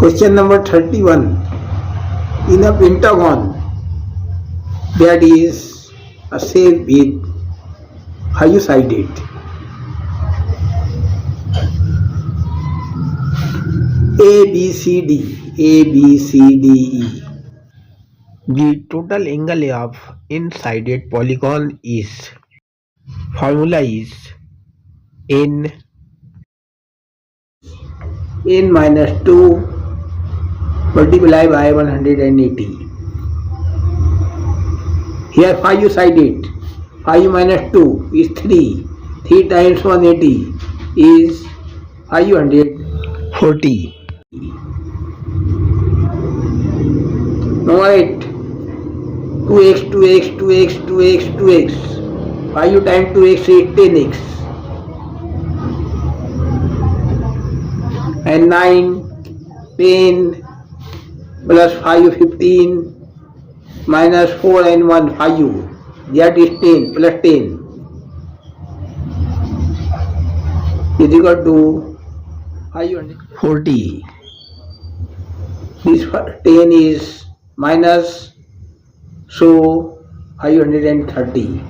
Question number 31. In a pentagon that is a shape with five-sided, ABCDE. The total angle of n-sided polygon is, formula is n minus 2 multiplied by 180. Here 5-sided, 5 minus 2 is 3. 3 times 180 is 540. Now 8. 2x, 2x, 2x, 2x, 2x. 5 times 2x is 10x. And 9, 10, plus 5, 15, minus 4 and 1, 5. That is 10, plus 10. Is equal to 540. This 10 is minus, so 530.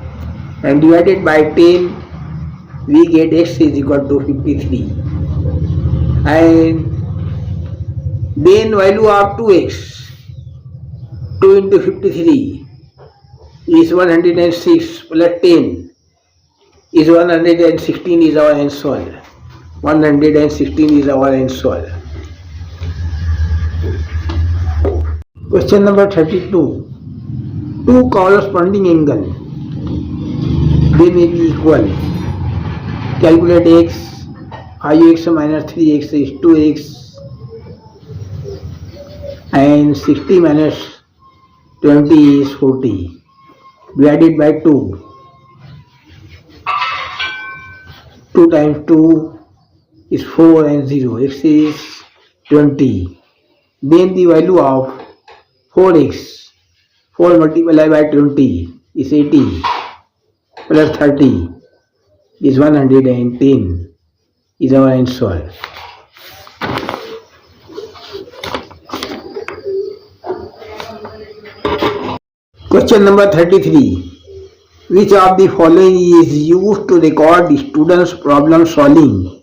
And divided by 10, we get x is equal to 53. And then value of 2x, 2 into 53 is 106 plus 10 is 116 is our answer. 116 is our answer. Question number 32. Two corresponding angles, they may be equal. Calculate x. 5x minus 3x is 2x. And 60 minus 20 is 40. Divided by 2. 2 times 2 is 4 and 0. X is 20. Then the value of 4x. 4 multiplied by 20 is 80. Plus 30 is 110. Is our answer. Question number 33. Which of the following is used to record the student's problem solving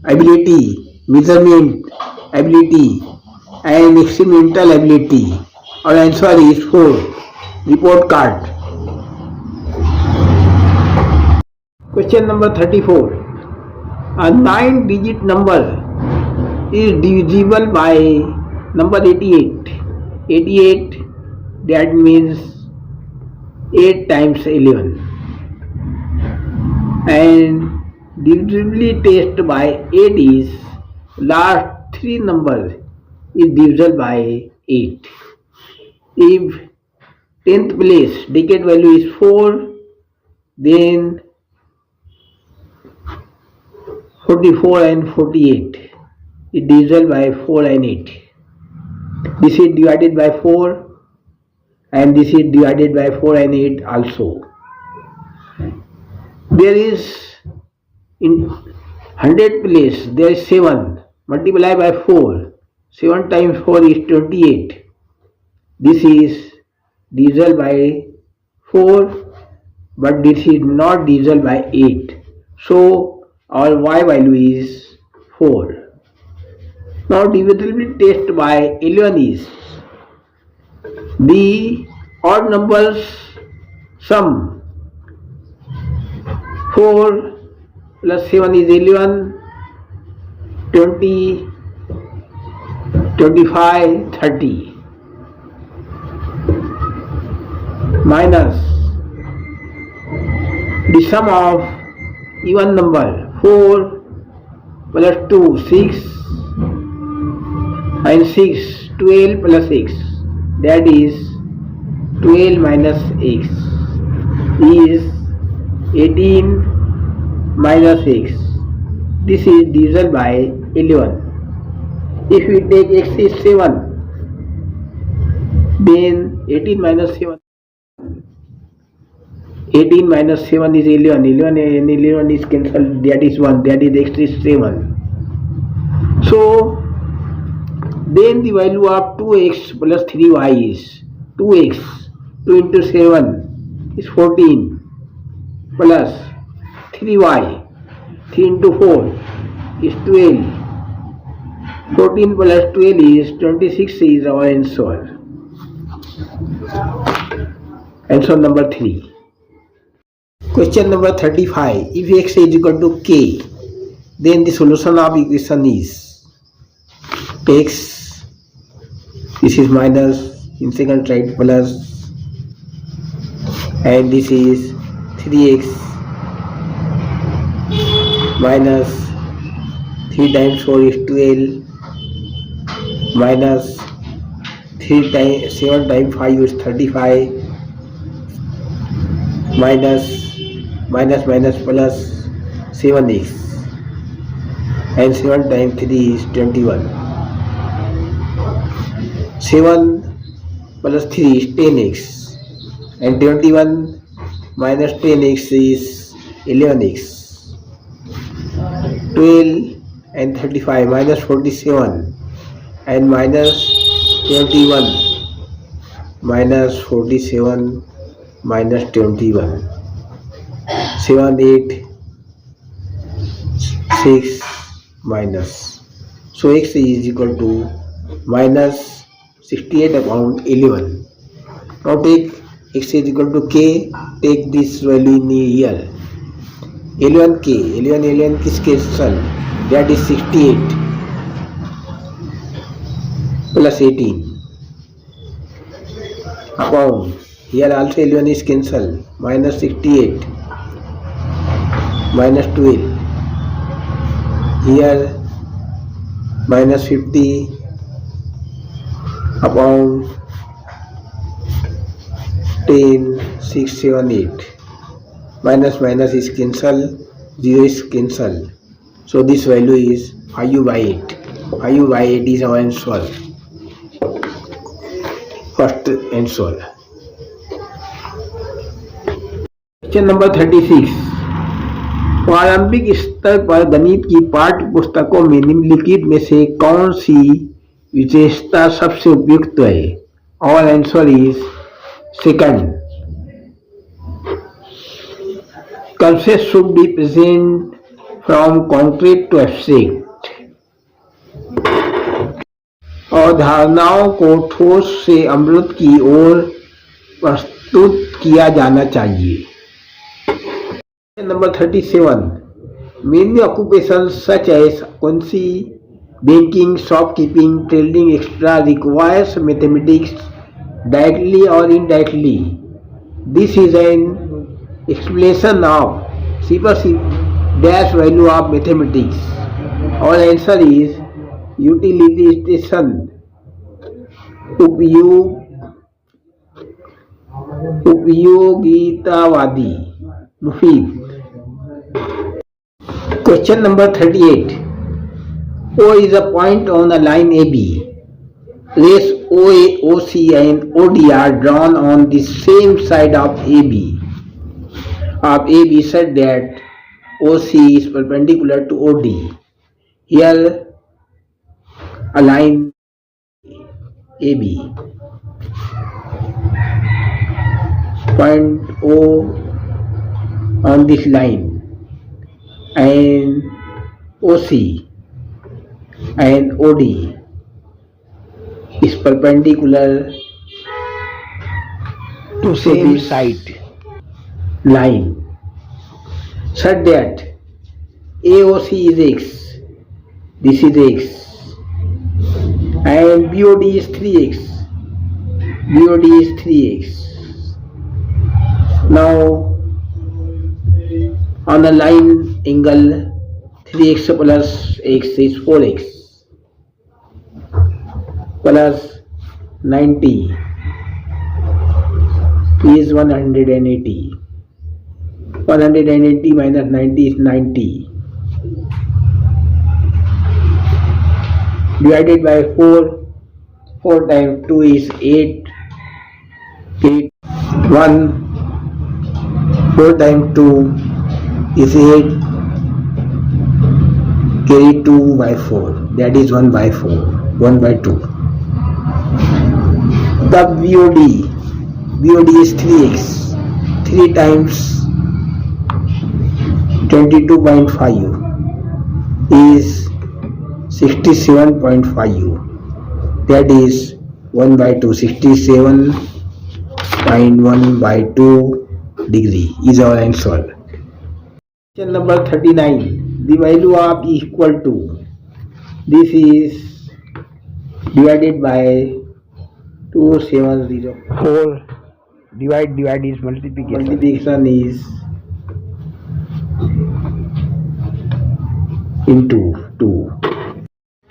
ability, measurement ability, and experimental ability? Our answer is 4. Report card. Question number 34. A 9-digit number is divisible by number 88. 88, that means 8 times 11. And divisibility test by 8 is last 3 numbers is divisible by 8. If 10th place decade value is 4, then 44 and 48 is divisible by 4 and 8. This is divided by 4 and this is divided by 4 and 8 also. There is in 100 place there is 7 multiplied by 4. 7 times 4 is 28. This is divisible by 4 but this is not divisible by 8. So our y value is 4. Now divisibility test by 11 is the odd numbers sum. 4 plus 7 is 11, 20, 25, 30. Minus the sum of even number. 4 plus 2, 6, and 6, 12 plus x, that is 12 minus x is 18 minus x. This is divisible by 11. If we take x is 7, then 18 minus 7. 18 minus 7 is 11. 11 and 11 is cancelled. That is 1. That is x is 7. So Then the value of 2x plus 3y is 2x. 2 into 7 is 14 plus 3y. 3 into 4 is 12. 14 plus 12 is 26 is our answer. Answer number 3. Question number 35. If x is equal to k, then the solution of equation is x, this is minus, in second side plus, and this is 3x minus 3 times 4 is 12 minus 3 times 7 times 5 is 35 minus plus 7x, and 7 times 3 is 21. 7 plus 3 is 10x, and 21 minus 10x is 11x. 12 and 35 minus 47 and minus 21 minus 47 minus 21. 7, 8, 6 minus. So x is equal to minus 68 upon 11. Now take x is equal to k, take this value in here. 11k, 11 is cancel, that is 68 plus 18 upon, here also 11 is cancel, minus 68 minus 12, here minus 50 upon 10, 6, 7, 8, minus is cancel, 0 is cancel, so this value is 5 by 8. 5 by 8 is our answer, first answer. Question number 36. प्रारंभिक स्तर पर गणित की पाठ्य पुस्तकों में निम्नलिखित में से कौन सी विशेषता सबसे उपयुक्त है? और answer is second. Concepts should be present from concrete to abstract. अवधारणाओं को ठोस से अमूर्त की ओर प्रस्तुत किया जाना चाहिए. Number 37. Many occupations such as accountancy, banking, shopkeeping, trading, etc. requires mathematics directly or indirectly. This is an explanation of C plus C dash value of mathematics. Our answer is utilization. उपयोगितावादी, मुफीद. Question number 38. O is a point on a line AB. Rays OA, OC and OD are drawn on the same side of AB. Said that OC is perpendicular to OD. Here a line AB. Point O on this line and OC and OD is perpendicular to same side line, such that AOC is x, this is x, and BOD is 3x, BOD is 3x. Now on the line angle 3x plus x is 4x plus 90 is 180. 180 minus 90 is 90. Divided by 4. 4 times 2 is 8. 8. 1. 4 times 2 is 8. Carry 2 by 4. That is 1 by 4. 1 by 2. The BOD is 3x. 3 times 22.5 is 67.5. That is 1 by 2. 67.1 by 2 degree is our answer. Question number 39. The value of E equal to, this is divided by 2704. Divide is multiplication. Multiplication is into 2.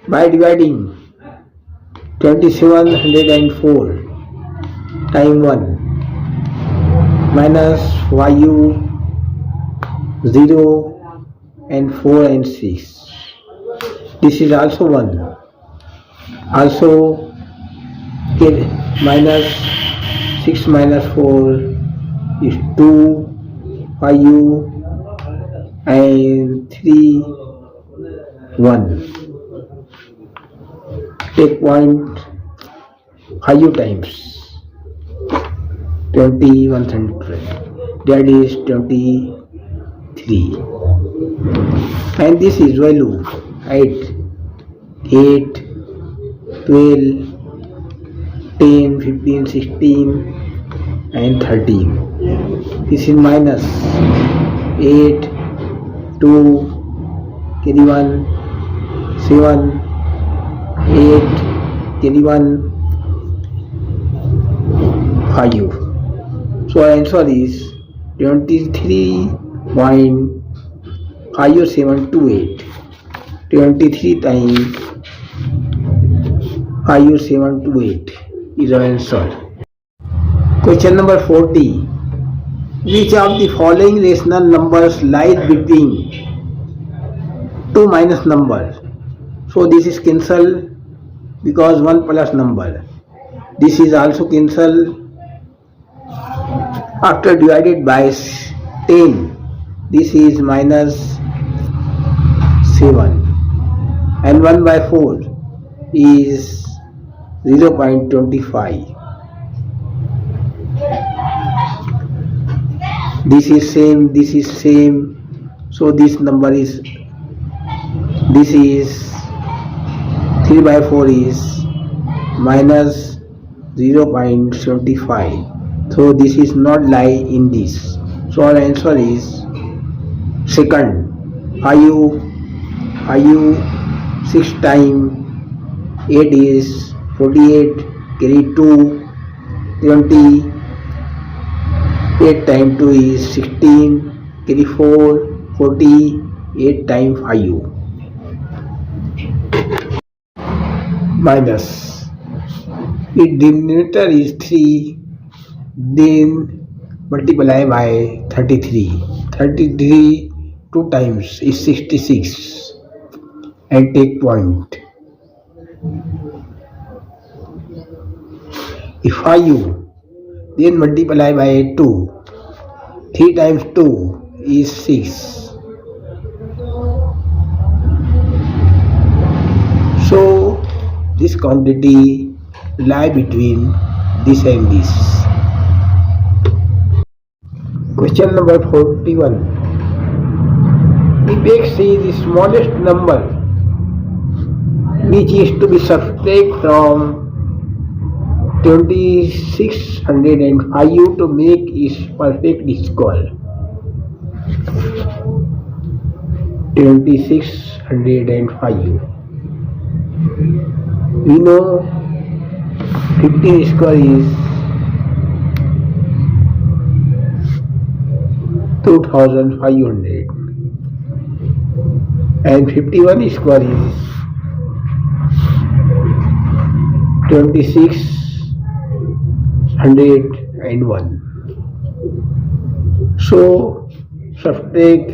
By dividing 2704 time 1 minus 5, 0 and 4 and 6. This is also 1. Also minus 6 minus 4 is 2, 5 and 3, 1. Take point 5 times 2100. That is 23. And this is value 8, 12, 10, 15, 16 and 13. This is minus 8, 2, carry 1, 7, 8, carry 1, 5. So our answer is 23.5728. 23 times 5728 is our answer. Question number 40. Which of the following rational numbers lies between two minus numbers? So this is cancel because 1 plus number. This is also cancel after divided by 10. This is minus 7 and 1 by 4 is 0.25. This is same, so this number is, this is 3 by 4 is minus 0.75. So this is not lie in this. So our answer is second. 5 6 times 8 is 48, carry 2, 20, 8 times 2 is 16, carry 4, 40, 8 times 5. Minus, its denominator is 3, then multiply by 33. 33 2 times is 66 and take point. If 5, then multiply by 2. 3 times 2 is 6. So this quantity lie between this and this. Question number 41. If x is the smallest number which is to be subtracted from 2605 to make its perfect square. 2605. We know 15 square is 2500 and 51 square is 2601. So subtract,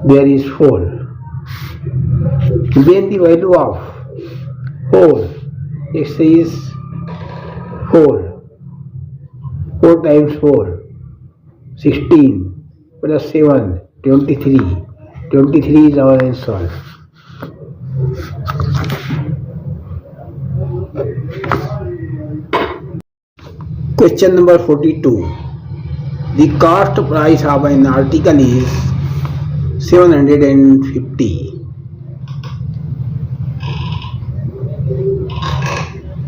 there is 4. Then the value of 4, x is 4. 4 times 4, 16 plus 7, 23. 23 is our answer. Question number 42. The cost price of an article is 750.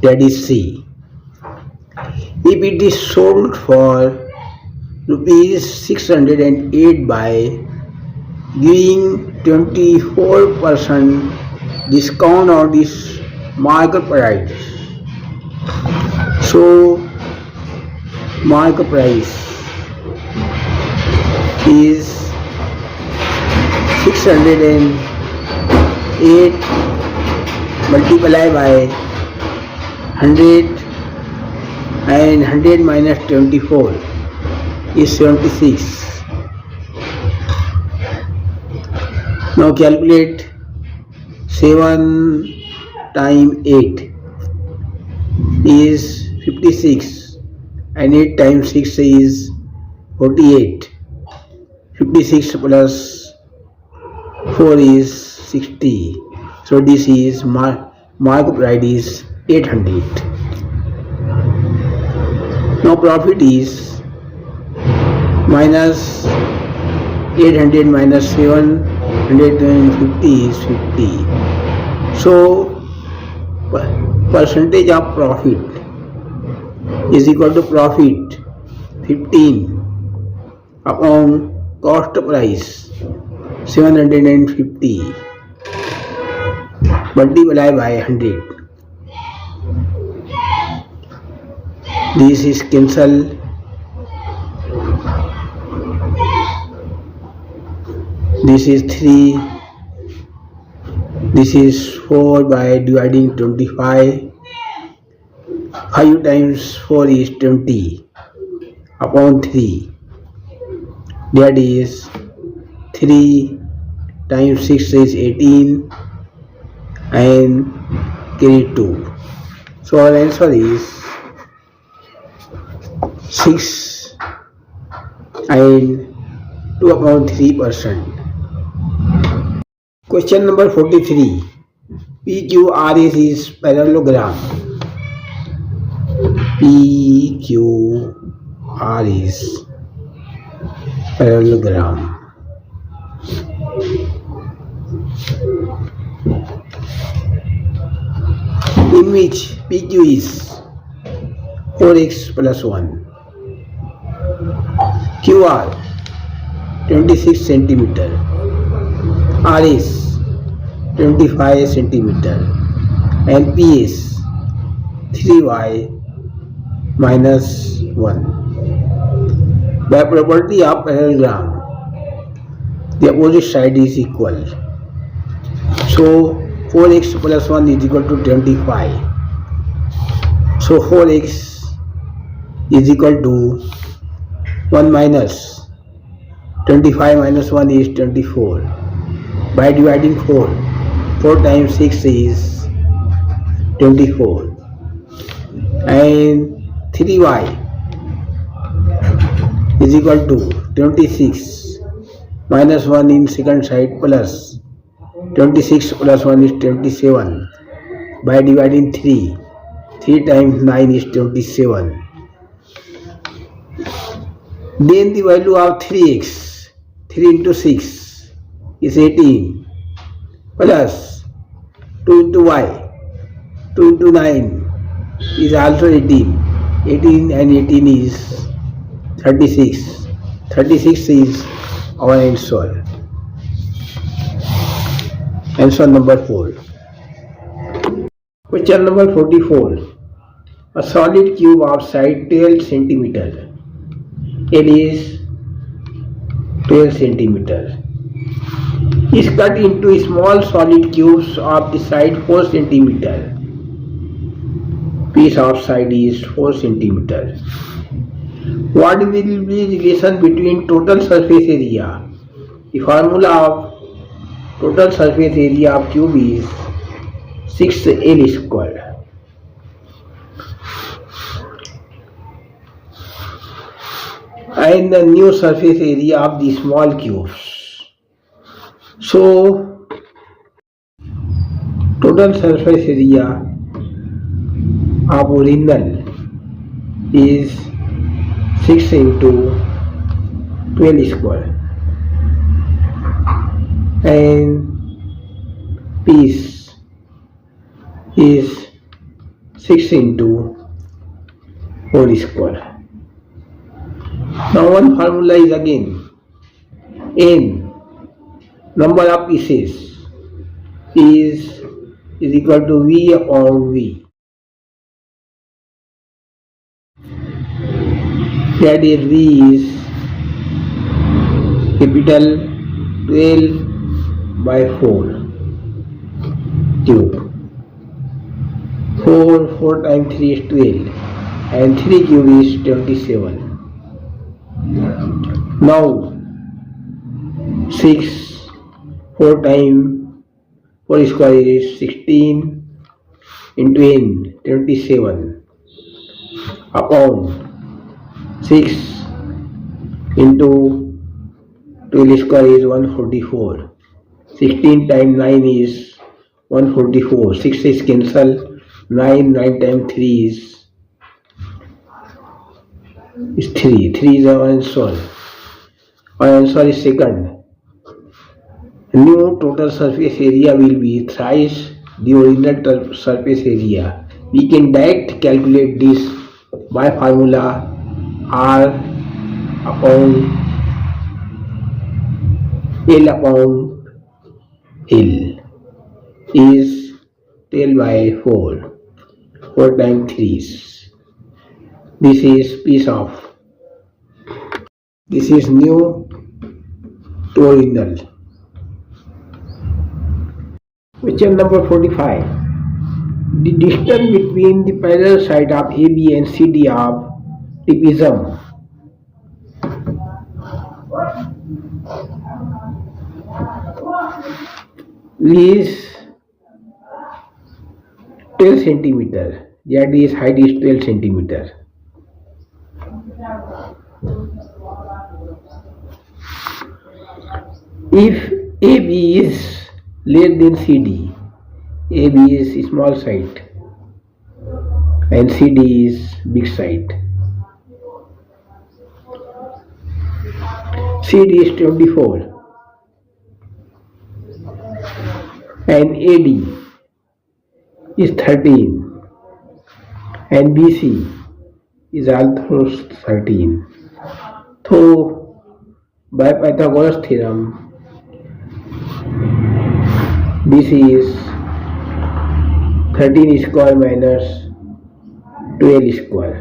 That is C. If it is sold for rupees 608 by giving 24% discount on this market price. So market price is 608 multiplied by 100 and 100 minus 24 is 76. Now calculate 7 times 8 is 56 and 8 times 6 is 48. 56 plus 4 is 60. So this is markup rate is 800. Now profit is minus 800 minus 750 is 50. So percentage of profit is equal to profit 15 upon cost price 750 multiplied by 100. This is cancel. This is 3. This is 4 by dividing 25. 5 times 4 is 20 upon 3. That is 3 times 6 is 18 and carry 2. So our answer is 6 and 2 upon 3%. Question number 43. PQRS is parallelogram. PQR is parallelogram. In which PQ is 4x plus 1. QR 26 centimeter. RS 25 centimeter. And PS 3y minus 1. By property of parallelogram, the opposite side is equal. So 4x plus 1 is equal to 25. So 4x is equal to 1 minus 25 minus 1 is 24. By dividing 4, 4 times 6 is 24. And 3y is equal to 26 minus 1 in second side plus 26 plus 1 is 27. By dividing 3, 3 times 9 is 27. Then the value of 3x, 3 into 6 is 18 plus 2 into y, 2 into 9 is also 18. 18 and 18 is 36. 36 is our answer. Answer number 4. Question number 44. A solid cube of side 12 centimeter. L is 12 centimeter. Is cut into small solid cubes of the side 4 centimeter. Piece of side is 4 centimeter. What will be the relation between total surface area? The formula of total surface area of cube is 6L square. And the new surface area of the small cubes. So total surface area of original is 6 into 12 square, and piece is 6 into 4 square. Now one formula is again n, number of pieces, is equal to V upon V. That is V is capital 12 by 4 cube. 4 times 3 is 12 and 3 cube is 27. Now 6, 4 times 4 square is 16 into n, 27 upon 6 into 12 square is 144. 16 times 9 is 144. 6 is cancelled. 9 times 3 is 3. 3 is our answer. Our answer is second. New total surface area will be thrice the original surface area. We can direct calculate this by formula R upon L upon L is 12 by 4. 4 times 3. This is piece of. This is new to original. Question number 45. The distance between the parallel side of AB and CD of trapezium is 12 centimeter. That is height is 12 centimeter. If AB is less than CD, AB is small side and CD is big side. CD is 24 and AD is 13 and BC is also 13. So by Pythagoras theorem, BC is 13 square minus 12 square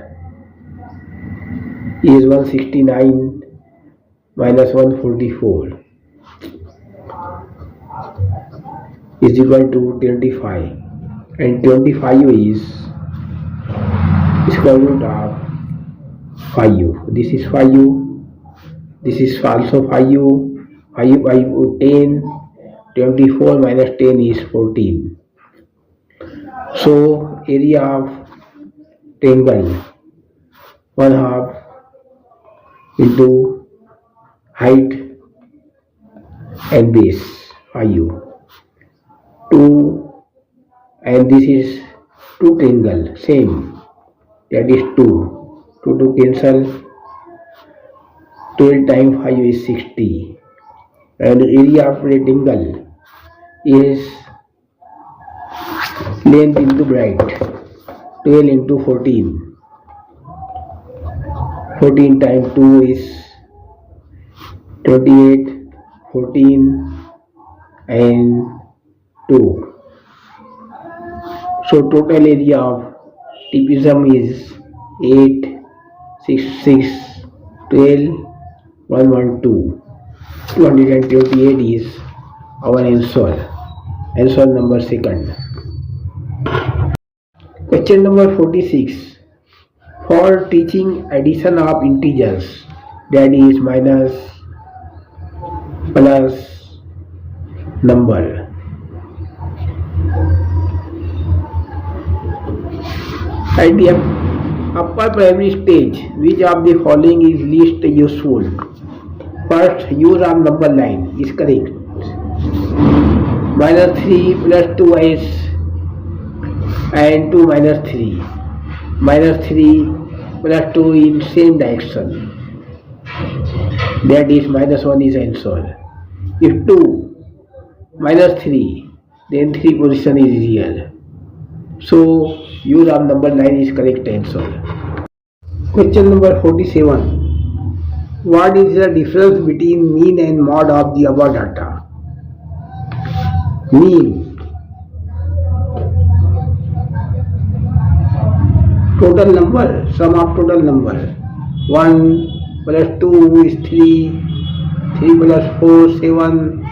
is 169 minus 144 is equal to 25, and 25 is square root of 5. This is 5. This is also 5. 5 by 10. 24 minus 10 is 14. So area of triangle 1/2 into height and base 5. 2, and this is 2 triangle same, that is 2 to cancel. 12 times 5 is 60, and area of rectangle is length into breadth 12 into 14. 14 times 2 is 28, 14 and 2. So total area of trapezium is 8, 6, 6, 12, 112. 228 is our answer. Answer number second. Question number 46. For teaching addition of integers, that is minus plus number. At the upper primary stage, which of the following is least useful? First, use of number line is correct. Minus 3 plus 2s and 2 minus 3. Minus 3 plus 2 in same direction. That is minus 1 is answer. If 2 minus 3, then 3 position is here. So use of number 9 is correct answer. Question number 47. What is the difference between mean and mode of the above data? Mean. Total number, sum of total number. 1 plus 2 is 3, 3 plus 4, 7,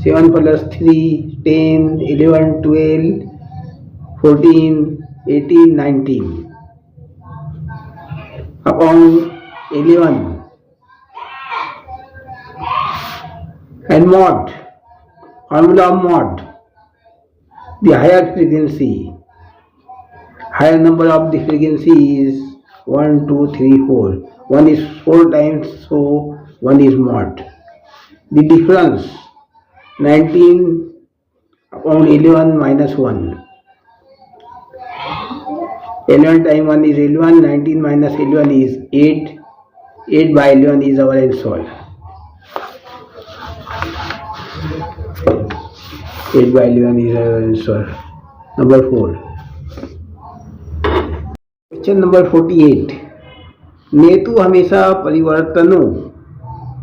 7 plus 3, 10, 11, 12, 14, 18, 19. Upon 11. And mod, formula of mod, the higher frequency. Higher number of the frequency is 1, 2, 3, 4. 1 is 4 times, so 1 is mod. The difference 19 upon 11 minus 1. 11 times 1 is 11, 19 minus 11 is 8. 8 by 11 is our answer. 8 by 11 is our answer. Number 4. Question number 48. नेतु हमेशा परिवर्तनों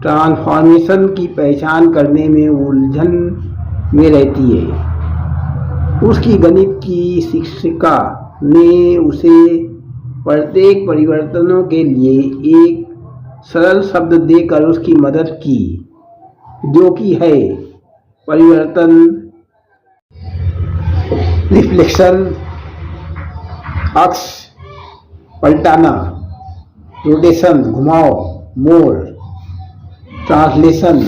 transformation की पहचान करने में उलझन में रहती है। उसकी गणित की शिक्षिका ने उसे प्रत्येक परिवर्तनों के लिए एक सरल शब्द देकर उसकी मदद की, जो कि है परिवर्तन, रिफ्लेक्शन, अक्ष पलटाना, रोटेशन घुमाव, मोड़, ट्रांसलेशन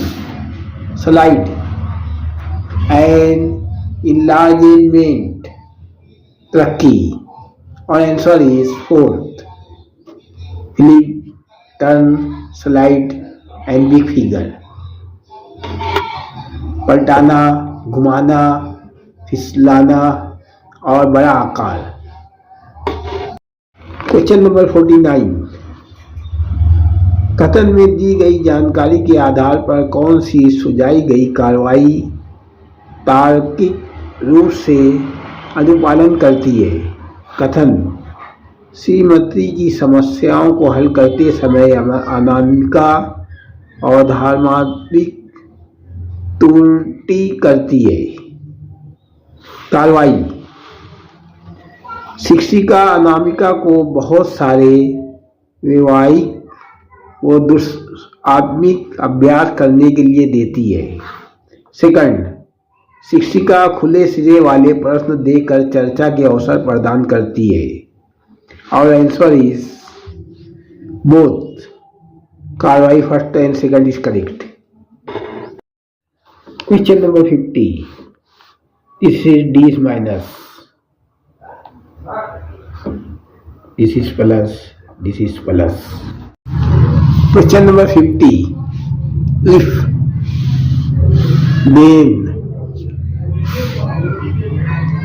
स्लाइड एंड इनलार्जमेंट तरक्की. और answer is 4th, flip, turn, slide and big figure. पलटाना, घुमाना, फिसलाना और बड़ा आकार. Question number 49. कथन में दी गई जानकारी के आधार पर कौन सी सुझाई गई कार्रवाई तार्किक रूप से अनुपालन करती है? कथन: श्रीमती की समस्याओं को हल करते समय अनामिका अवधारणात्मक त्रुटि करती है. कार्रवाई: शिक्षिका अनामिका को बहुत सारे वैवाहिक व दुष्आत्मिक अभ्यास करने के लिए देती है. सेकंड, शिक्षिका खुले सिरे वाले प्रश्न देकर चर्चा के अवसर प्रदान करती है. और आंसर इज बोथ. कार्रवाई first and second is correct. Question number 50. This is D is minus, this is plus, this is plus. Question number 50. If then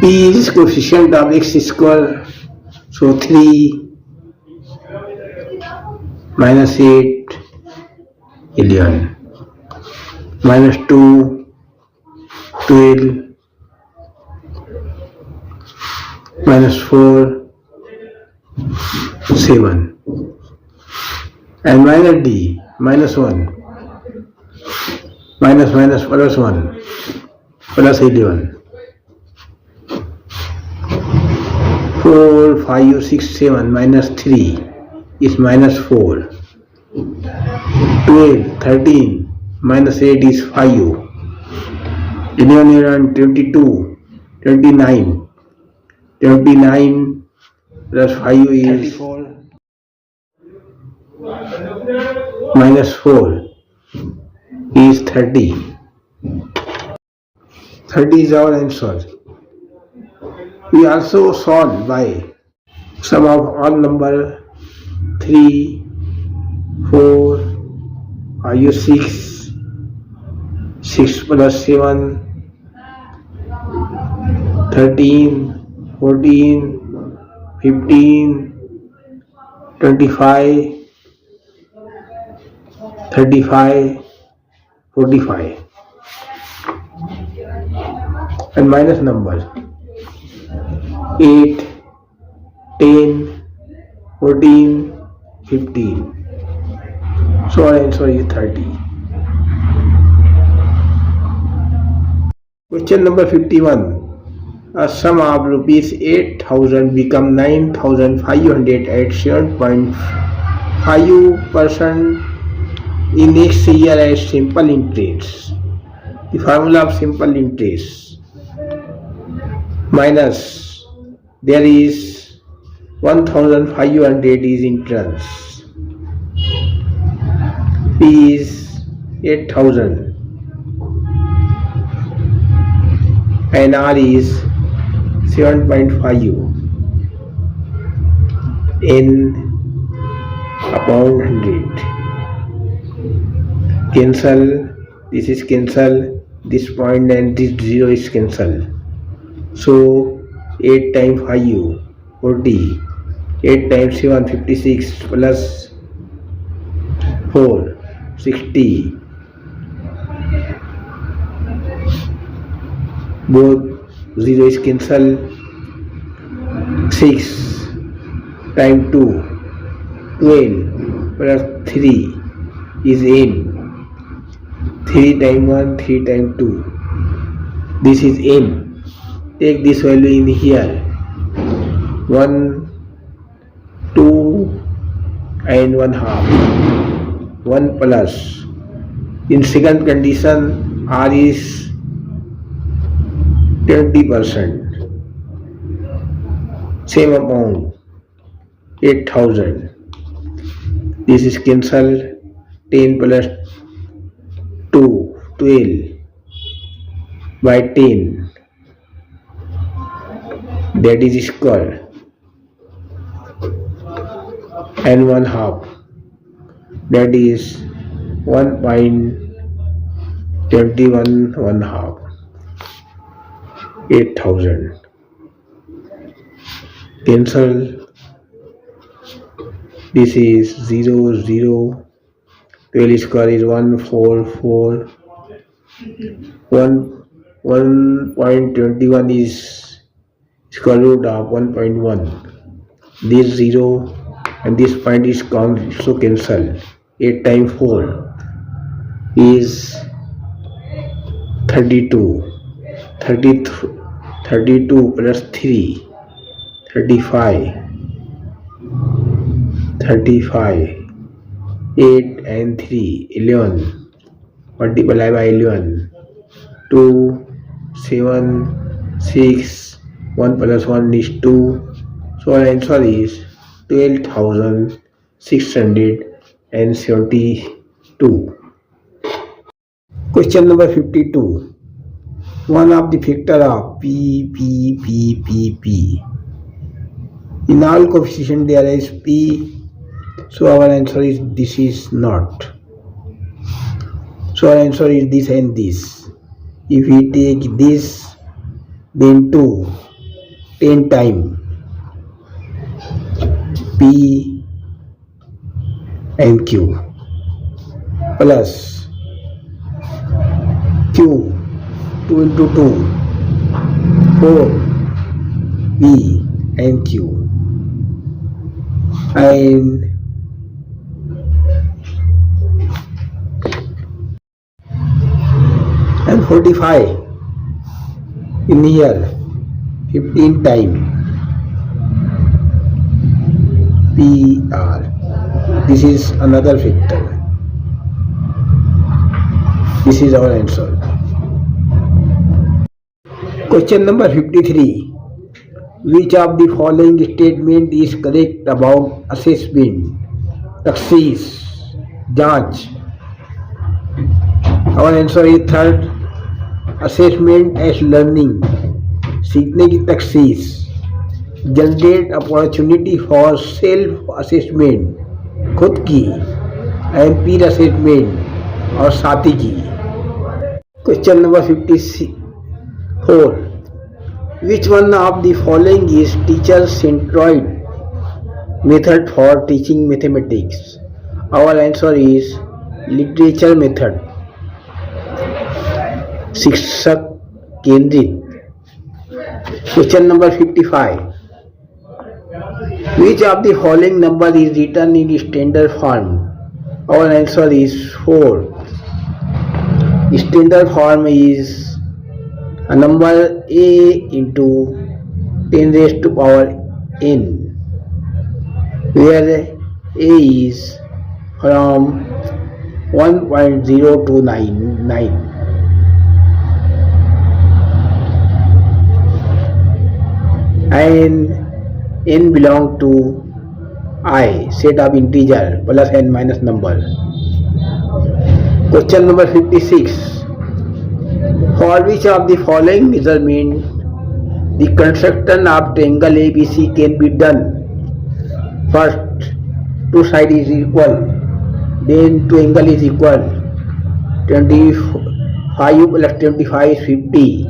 P is coefficient of x square, so 3 minus 8 11 minus 2 12 minus 4 7 and minus d minus 1 minus minus plus 1 plus 11 4 5 6 7 minus 3 is minus 4 12 13 minus 8 is 5 11 22 29 29 plus 5 is 34 minus 4 is 30. 30 is our answer. We also solve by sum of all number 3, 4, 5, 6, 6 plus 7, 13, 14, 15, 25, 35, 45, and minus numbers 8, 10, 14, 15. So our answer is 30. Question number 51. A sum of rupees 8,000 become 9,500 at 7.5% in next year as simple interest. The formula of simple interest minus there is 1,500 is interest. P is 8,000 and R is 7.5 n upon 100. Cancel, this is cancel, this point and this 0 is cancel. So 8 times 5, 40, 8 times 7, 56 plus 4, 60. Both 0 is cancel. 6 times 2, 12 plus 3 is n. 3 times 1, 3 times 2. This is n. Take this value in here. 1, 2 and 1/2. 1 plus. In second condition, R is 20%. Same amount, 8,000. This is cancelled. 10 plus 2, 12 by 10. That is square. And 1/2. That is 1.21 1/2. 8,000. Cancel. This is 0, 0. 12 square is 144. 1.21 is square root of 1.1. This 0 and this point is also cancelled. 8 times 4 is 32. 32 plus 3, 35. 8 and 3, 11. Multiply by 11. 2, 7, 6. 1 plus 1 is 2. So our answer is 12,672. Question number 52. One of the factor of P. In all coefficient there is P. So our answer is this is not. So our answer is this and this. If we take this, then 2, 10 times P and Q plus Q 2 into 2, 4 P and Q and 45 in here 15 times PR. This is another factor. This is our answer. Question number 53. Which of the following statement is correct about assessment? Taxis, जांच. Our answer is third. Assessment as learning. सीखने की तखसीस. Generate opportunity for self assessment. खुद की. And peer assessment और साथी की. Question number 54. Which one of the following is teacher centroid? method for teaching mathematics? Our answer is literature method. शिक्षक केंद्रित. Question number 55. Which of the following number is written in standard form? Our answer is 4. Standard form is a number a into 10 raised to power n, where a is from 1.0 to 9. And n belong to I, set of integer plus n minus number. Question number 56. For which of the following measurement the construction of triangle ABC can be done? First, two sides is equal, then two angle is equal. 25 plus 25 is 50.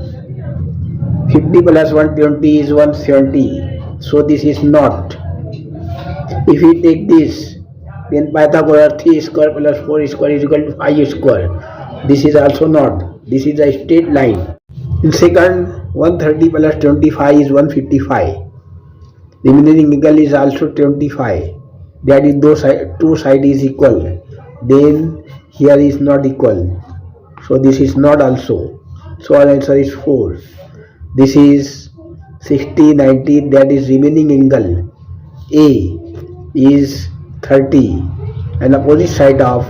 50 plus 120 is 170. So this is not. If we take this, then Pythagoras 3 square plus 4 square is equal to 5 square. This is also not. This is a straight line. In second, 130 plus 25 is 155. The remaining angle is also 25. That is those two sides is equal. Then here is not equal. So this is not also. So our answer is 4. This is 60, 90. That is remaining angle. A is 30. And opposite side of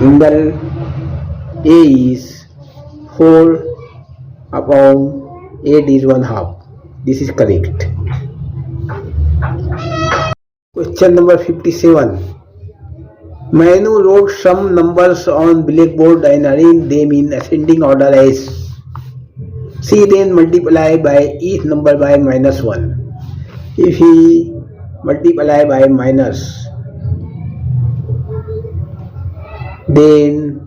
angle A is 4 upon 8 is 1/2. This is correct. Question number 57. Manu wrote some numbers on blackboard and arranged them in ascending order as. She then multiply by each number by -1. If he multiply by minus, then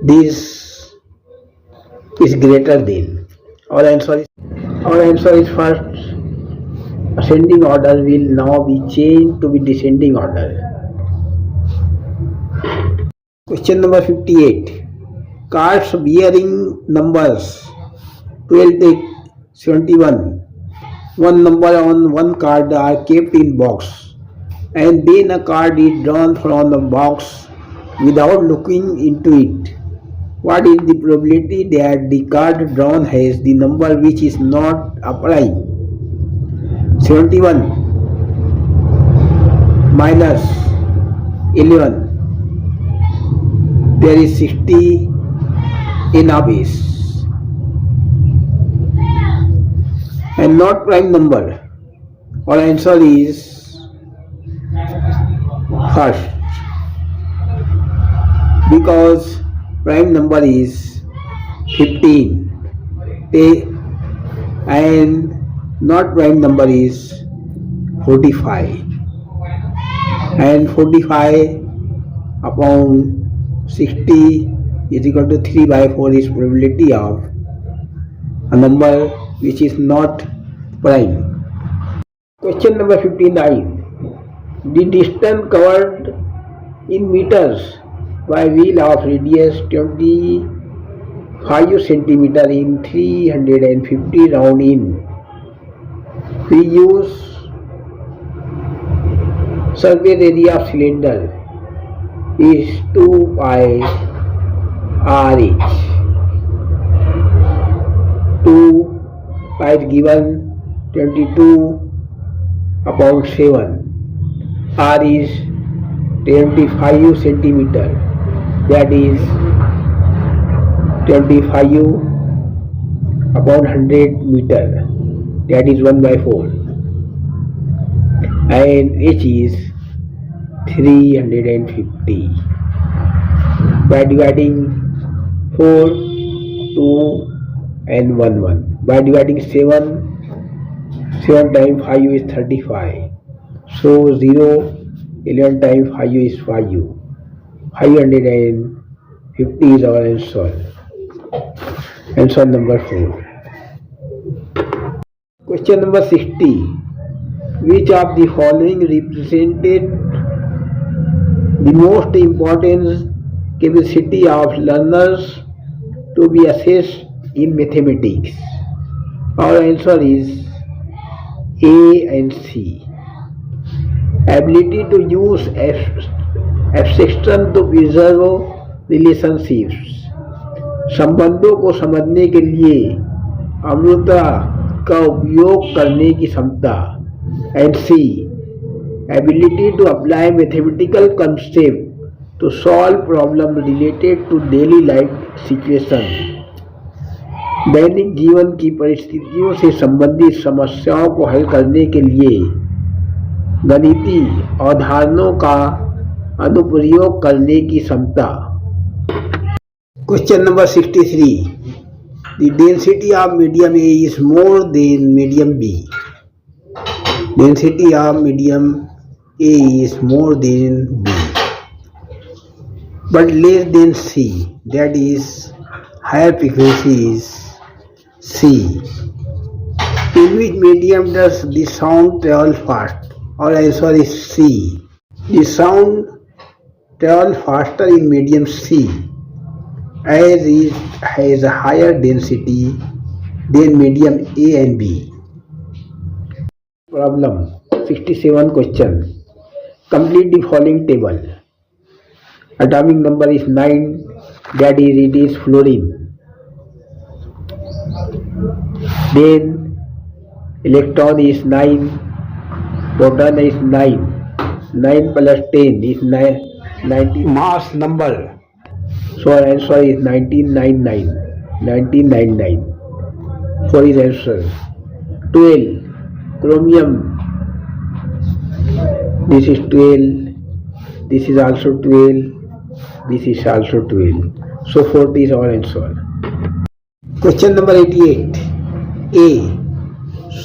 this is greater than. Our answer is first. Ascending order will now be changed to be descending order. Question number 58. Cards bearing numbers 12 to 71. One number on one card are kept in box, and then a card is drawn from the box without looking into it. What is the probability that the card drawn has the number which is not a prime? 71 minus 11. There is 60 in a base. And not prime number. Our answer is first, because prime number is 15 and not prime number is 45, and 45 upon 60 is equal to 3/4 is probability of a number which is not prime. Question number 59. The distance covered in meters by wheel of radius 25 centimeter in 350 round in. We use surface area of cylinder is 2 pi RH. 2 pi is given 22 upon 7. R is 25 centimeter. That is 25 upon 100 meter. That is 1/4. And H is 350. By dividing 4, 2 and 1, 1. By dividing 7 times 5 is 35. So 0, 11 times 5 is 5. 550 is our answer. Answer number 4. Question number 60. Which of the following represented the most important capacity of learners to be assessed in mathematics? Our answer is A and C. Ability to use abstraction to preserve relationships. संबंधों को समझने के लिए अमूर्तता का उपयोग करने की क्षमता. And C. Ability to apply mathematical concept to solve problem related to daily life situation. दैनिक जीवन की परिस्थितियों से संबंधित समस्याओं को हल करने के लिए गणितीय अवधारणाओं का अनुप्रयोग करने की क्षमता. Question number 63. The density of medium A is more than medium B. Density of medium A is more than B, but less than C. That is, higher frequency is C. In which medium does the sound travel fast? Our answer is C. The sound travels faster in medium C, as it has a higher density than medium A and B. Problem 67 question. Complete the following table. Atomic number is 9, that is it is fluorine. Then electron is 9, proton is 9. 9 plus 10 is 90. Mass number. So our answer is 1999. 1999. For his answer. 12. Chromium. This is 12. This is also 12. This is also 12. So 40 is our answer. Question number 88. A.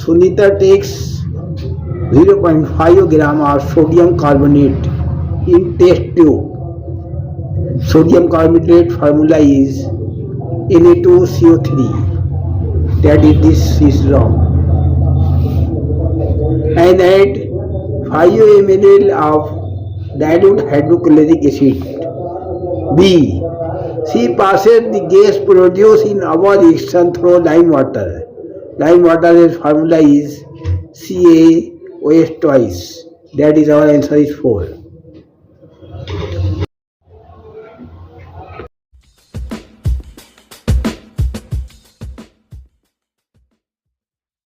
Sunita takes 0.5 gram of sodium carbonate in test tube. Sodium carbonate formula is Na2CO3. That is, this is wrong. And add 5 ml of dilute hydrochloric acid. B. She passes the gas produced in our reaction through lime water. Lime water's formula is CaOH twice. That is, our answer is 4.